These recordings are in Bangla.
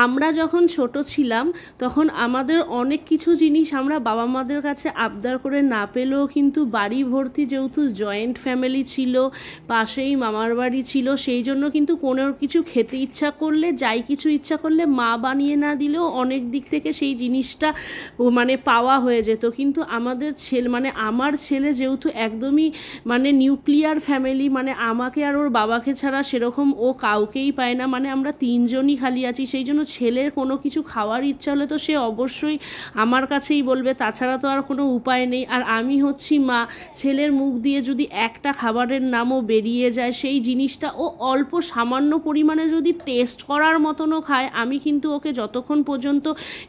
আমরা যখন ছোট ছিলাম তখন আমাদের অনেক কিছু জিনিস আমরা বাবা মাদের কাছে আবদার করে না পেলেও কিন্তু বাড়ি ভর্তি যেহেতু জয়েন্ট ফ্যামিলি ছিল, পাশেই মামার বাড়ি ছিল, সেই জন্য কিন্তু কোনো কিছু খেতে ইচ্ছা করলে, যাই কিছু ইচ্ছা করলে মা বানিয়ে না দিলেও অনেক দিক থেকে সেই জিনিসটা মানে পাওয়া হয়ে যেত। কিন্তু আমাদের ছেলে মানে আমার ছেলে যেহেতু একদমই মানে নিউক্লিয়ার ফ্যামিলি, মানে আমাকে আর ওর বাবাকে ছাড়া সেরকম ও কাউকেই পায় না, মানে আমরা তিনজনই খালি আছি। সেই জন্য ছেলের কোনো কিছু খাওয়ার ইচ্ছা হলে তো সে অবশ্যই আমার কাছেই বলবে, তাছাড়া তো আর কোনো উপায় নেই। আর আমি হচ্ছি মা, ছেলের মুখ দিয়ে যদি একটা খাবারের নামও বেরিয়ে যায়, সেই জিনিসটা ও অল্প সামান্য পরিমাণে যদি টেস্ট করার মতনও খায়, আমি কিন্তু ওকে যতক্ষণ পর্যন্ত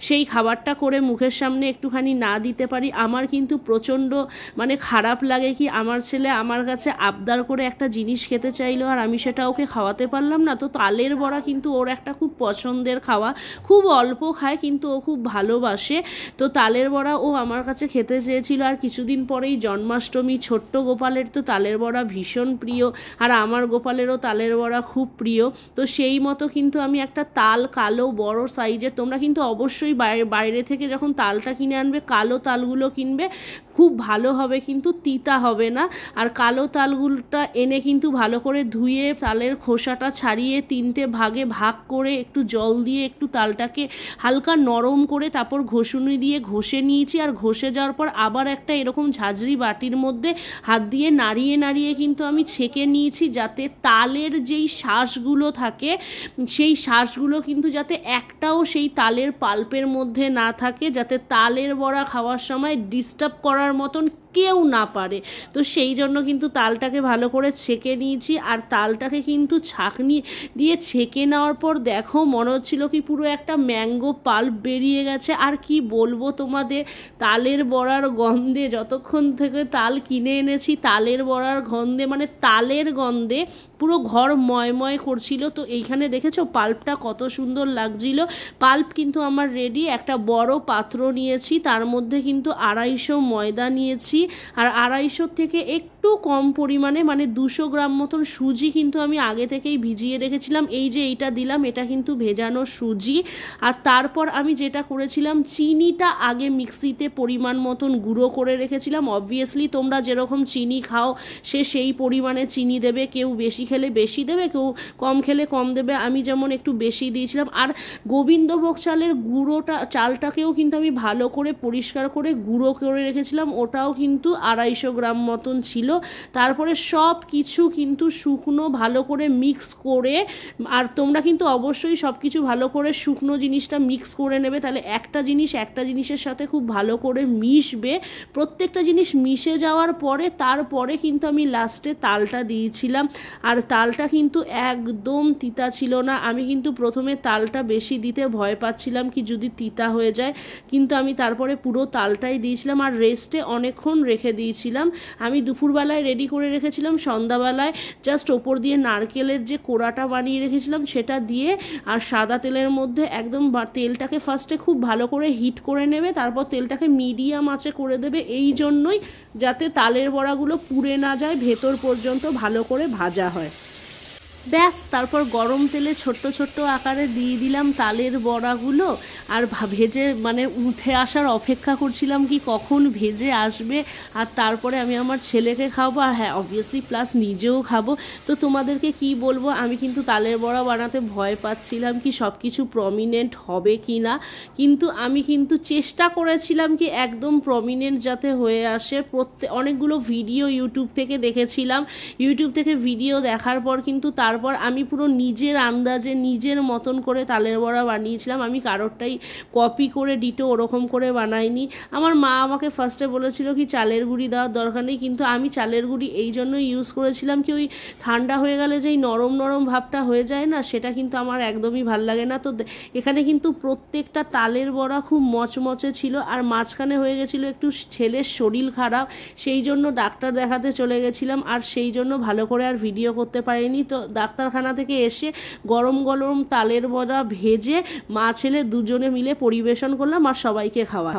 সেই খাবারটা করে মুখের সামনে একটুখানি না দিতে পারি, আমার কিন্তু প্রচণ্ড মানে খারাপ লাগে কি আমার ছেলে আমার কাছে আবদার করে একটা জিনিস খেতে চাইলো আর আমি সেটা ওকে খাওয়াতে পারলাম না। তো তালের বড়া কিন্তু ওর একটা খুব পছন্দের খাওয়া, খুব অল্প খায় কিন্তু ও খুব ভালোবাসে। তো তালের বড়া ও আমার কাছে খেতে চেয়েছিল। আর কিছুদিন পরেই জন্মাষ্টমী, ছোট্ট গোপালের তো তালের বড়া ভীষণ প্রিয়, আর আমার গোপালেরও তালের বড়া খুব প্রিয়। তো সেই মতো কিন্তু আমি একটা তাল কালো বড় সাইজের, তোমরা কিন্তু অবশ্যই বাইরে থেকে যখন তালটা কিনে আনবে কালো তালগুলো কিনবে, খুব ভালো হবে কিন্তু তিতা হবে না। আর কালো তালগুলোটা এনে কিন্তু ভালো করে ধুয়ে তালের খোসাটা ছাড়িয়ে 3টে ভাগে ভাগ করে একটু জল দিয়ে একটু তালটাকে হালকা নরম করে তারপর ঘষুনি দিয়ে ঘষে নিয়েছি। আর ঘষে যাওয়ার পর আবার একটা এরকম ঝাঁঝরি বাটির মধ্যে হাত দিয়ে নাড়িয়ে নাড়িয়ে কিন্তু আমি ছেঁকে নিয়েছি, যাতে তালের যেই শ্বাসগুলো থাকে সেই শ্বাসগুলো কিন্তু যাতে একটাও সেই তালের পাল্পের মধ্যে না থাকে, যাতে তালের বড়া খাওয়ার সময় ডিস্টার্ব করার মতন কেউ না পারে। তো সেই জন্য কিন্তু তালটাকে ভালো করে ছেঁকে নিয়েছি। আর তালটাকে কিন্তু ছাঁকনি দিয়ে ছেঁকে নেওয়ার পর দেখো মনে হচ্ছিল কি পুরো একটা ম্যাঙ্গো পাল্প বেরিয়ে গেছে। আর কি বলবো তোমাদের, তালের বড়ার গন্ধে, যতক্ষণ থেকে তাল কিনে এনেছি তালের বড়ার গন্ধে, মানে তালের গন্ধে পুরো ঘর ময়ময় করছিল। তো এইখানে দেখেছো পাল্পটা কত সুন্দর লাগছিল। পাল্প কিন্তু আমার রেডি। একটা বড় পাত্র নিয়েছি, তার মধ্যে কিন্তু 250 ময়দা নিয়েছি, আর 250 থেকে একটু কম পরিমাণে মানে 200 গ্রাম মতন সুজি কিন্তু আমি আগে থেকেই ভিজিয়ে রেখেছিলাম। এই যে এইটা দিলাম, এটা কিন্তু ভেজানো সুজি। আর তারপর আমি যেটা করেছিলাম, চিনিটা আগে মিক্সিতে পরিমাণ মতন গুঁড়ো করে রেখেছিলাম। অবভিয়াসলি তোমরা যেরকম চিনি খাও সেই পরিমাণে চিনি দেবে, কেউ বেশি খেলে বেশি দেবে, কেউ কম খেলে কম দেবে। আমি যেমন একটু বেশি দিয়েছিলাম। আর গোবিন্দভোগ চালের চালটাকেও কিন্তু আমি ভালো করে পরিষ্কার করে গুঁড়ো করে রেখেছিলাম, ওটাও কিন্তু 250 গ্রাম মতন ছিল। তারপরে সব কিছু কিন্তু শুকনো ভালো করে মিক্স করে, আর তোমরা কিন্তু অবশ্যই সব কিছু ভালো করে শুকনো জিনিসটা মিক্স করে নেবে, তাহলে একটা জিনিসের সাথে খুব ভালো করে মিশবে। প্রত্যেকটা জিনিস মিশে যাওয়ার পরে তারপরে কিন্তু আমি লাস্টে তালটা দিয়েছিলাম। আর তালটা কিন্তু একদম তিতা ছিল না। আমি কিন্তু প্রথমে তালটা বেশি দিতে ভয় পাচ্ছিলাম কি যদি তিতা হয়ে যায়, কিন্তু আমি তারপরে পুরো তালটাই দিয়েছিলাম। আর রেস্টে অনেকক্ষণ রেখে দিয়েছিলাম। আমি দুপুরবেলায় রেডি করে রেখেছিলাম, সন্ধ্যাবেলায় জাস্ট ওপর দিয়ে নারকেলের যে কোড়াটা বানিয়ে রেখেছিলাম সেটা দিয়ে, আর সাদা তেলের মধ্যে একদম তেলটাকে ফার্স্টে খুব ভালো করে হিট করে নেবে, তারপর তেলটাকে মিডিয়াম আঁচে করে দেবে, এই জন্যই যাতে তালের বড়াগুলো পুড়ে না যায়, ভেতর পর্যন্ত ভালো করে ভাজা হয়। ব্যাস, তারপর গরম তেলে ছোট্ট ছোট্ট আকারে দিয়ে দিলাম তালের বড়াগুলো। আর ভেজে মানে উঠে আসার অপেক্ষা করছিলাম কি কখন ভেজে আসবে, আর তারপরে আমি আমার ছেলেকে খাবো, আর হ্যাঁ অবভিয়াসলি প্লাস নিজেও খাবো। তো তোমাদেরকে কি বলবো, আমি কিন্তু তালের বড়া বানাতে ভয় পাচ্ছিলাম কি সব কিছু প্রমিনেন্ট হবে কি না, কিন্তু আমি কিন্তু চেষ্টা করেছিলাম কি একদম প্রমিনেন্ট যাতে হয়ে আসে। অনেকগুলো ভিডিও ইউটিউব থেকে দেখেছিলাম, ইউটিউব থেকে ভিডিও দেখার পর কিন্তু তারপর আমি পুরো নিজের আন্দাজে নিজের মতন করে তালের বড়া বানিয়েছিলাম। আমি কারোরটাই কপি করে ডিটো ওরকম করে বানাইনি। আমার মা আমাকে ফার্স্টে বলেছিল কি চালের গুঁড়ি দেওয়ার দরকার নেই, কিন্তু আমি চালের গুঁড়ি এই জন্য ইউজ করেছিলাম কি ওই ঠান্ডা হয়ে গেলে যেই নরম নরম ভাবটা হয়ে যায় না, সেটা কিন্তু আমার একদমই ভাল লাগে না। তো এখানে কিন্তু প্রত্যেকটা তালের বড়া খুব মচমচে ছিল। আর মাঝখানে হয়ে গেছিলো একটু ছেলের শরীর খারাপ, সেই জন্য ডাক্তার দেখাতে চলে গেছিলাম, আর সেই জন্য ভালো করে আর ভিডিও করতে পারিনি। তো ডাক্তারখানা থেকে এসে গরম গরম তালের বড়া ভেজে মা ছেলে দুজনে মিলে পরিবেশন করলাম আর সবাইকে খাওয়া।